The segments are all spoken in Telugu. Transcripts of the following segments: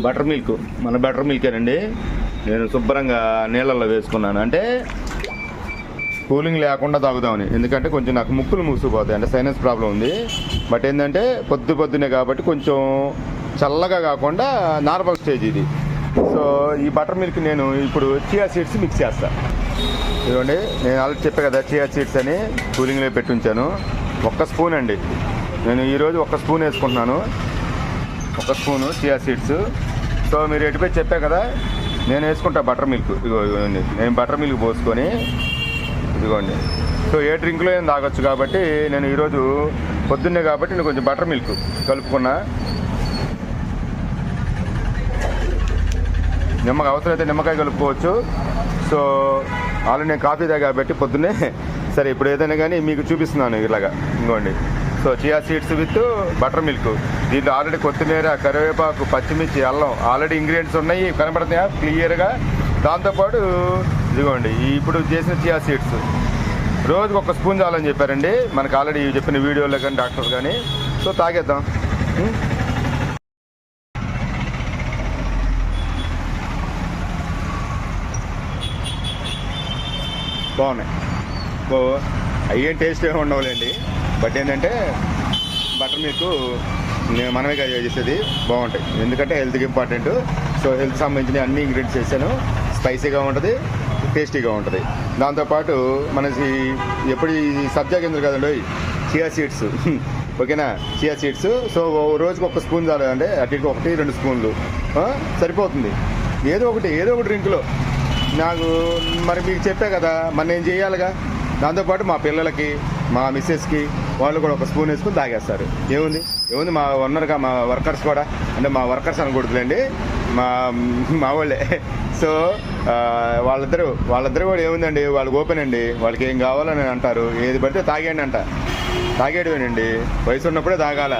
బటర్ మిల్క్, మన బటర్ మిల్కేనండి. నేను శుభ్రంగా నీళ్ళల్లో వేసుకున్నాను, అంటే కూలింగ్ లేకుండా తాగుదామని. ఎందుకంటే కొంచెం నాకు ముక్కులు మూసుకుపోతాయి, అంటే సైనస్ ప్రాబ్లం ఉంది. బట్ ఏంటంటే పొద్దునే కాబట్టి కొంచెం చల్లగా కాకుండా నార్మల్ స్టేజ్ ఇది. సో ఈ బటర్ మిల్క్ నేను ఇప్పుడు చియా సీడ్స్ మిక్స్ చేస్తాను. ఇదిగోండి, నేను ఆల్రెడీ చెప్పా కదా చియా సీడ్స్ అని కూలింగ్లో పెట్టి ఉంచాను. 1 స్పూన్ అండి, నేను ఈరోజు 1 స్పూన్ వేసుకుంటున్నాను. 1 స్పూను చియా సీడ్స్. సో మీరు ఎటుపోయి చెప్పా కదా, నేను వేసుకుంటా బటర్ మిల్క్. ఇదిగోండి, నేను బటర్ మిల్క్ పోసుకొని ఇదిగోండి. సో ఏ డ్రింక్లో ఏం తాగొచ్చు కాబట్టి నేను ఈరోజు పొద్దున్నే కాబట్టి నేను కొంచెం బటర్ మిల్క్ కలుపుకున్నా. అవసరమైతే నిమ్మకాయ కలుపుకోవచ్చు. సో ఆల్రెడీ నేను కాఫీ తాగా కాబట్టి పొద్దున్నే సరే ఇప్పుడు ఏదైనా కానీ మీకు చూపిస్తున్నాను ఇలాగా. ఇంకోండి, so chia seeds with butter milk. దీంట్లో ఆల్రెడీ కొత్తిమీర, కరివేపాకు, పచ్చిమిర్చి, అల్లం ఆల్రెడీ ఇంగ్రీడియంట్స్ ఉన్నాయి, కనబడుతున్నాయా క్లియర్గా. దాంతోపాటు ఇదిగోండి ఇప్పుడు చేసిన చియా సీడ్స్ రోజుకు 1 స్పూన్ చాలని చెప్పారండి మనకు ఆల్రెడీ చెప్పిన వీడియోలో కానీ డాక్టర్ కానీ. సో తాగేద్దాం. బాగున్నాయి. సో అయ్యేం టేస్ట్ ఏమి ఉండవులేండి, బట్ ఏంటంటే బటర్ మిల్క్ మనమే చేసేది బాగుంటాయి, ఎందుకంటే హెల్త్కి ఇంపార్టెంట్. సో హెల్త్ సంబంధించిన అన్ని ఇంగ్రీడియంట్స్ చేశాను. స్పైసీగా ఉంటుంది, టేస్టీగా ఉంటుంది. దాంతోపాటు మనకి ఎప్పుడు ఈ సబ్జా గింజలు కదండి, చియా సీడ్స్. ఓకేనా, చియా సీడ్స్. సో రోజుకి 1 స్పూన్ చాలు, అంటే అటు 1-2 స్పూన్లు సరిపోతుంది. ఏదో ఒకటి డ్రింక్లో నాకు మరి మీకు చెప్పా కదా, మరి నేను చేయాలిగా. దాంతోపాటు మా పిల్లలకి, మా మిస్సెస్కి వాళ్ళు కూడా 1 స్పూన్ వేసుకుని తాగేస్తారు. ఏముంది మా ఓనర్గా మా వర్కర్స్ కూడా, అంటే మా వర్కర్స్ అనకూడదులేండి, మా వాళ్ళే. సో వాళ్ళిద్దరు కూడా ఏముందండి, వాళ్ళకి ఓపెన్ అండి, వాళ్ళకి ఏం కావాలని అంటారు, ఏది పడితే తాగేయండి అంట. తాగేయడమేనండి, వయసు ఉన్నప్పుడే తాగాల,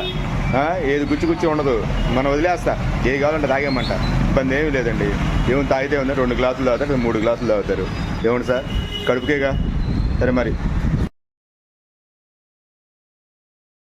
ఏది గుచ్చి ఉండదు. మనం వదిలేస్తా, ఏది కావాలంటే తాగేయమంట, ఇబ్బంది ఏమీ లేదండి. తాగితే ఉంది 2 గ్లాసులు తాగుతారు, 3 గ్లాసులు తాగుతారు. ఏముంది సార్, కడుపుకేగా. సరే మరి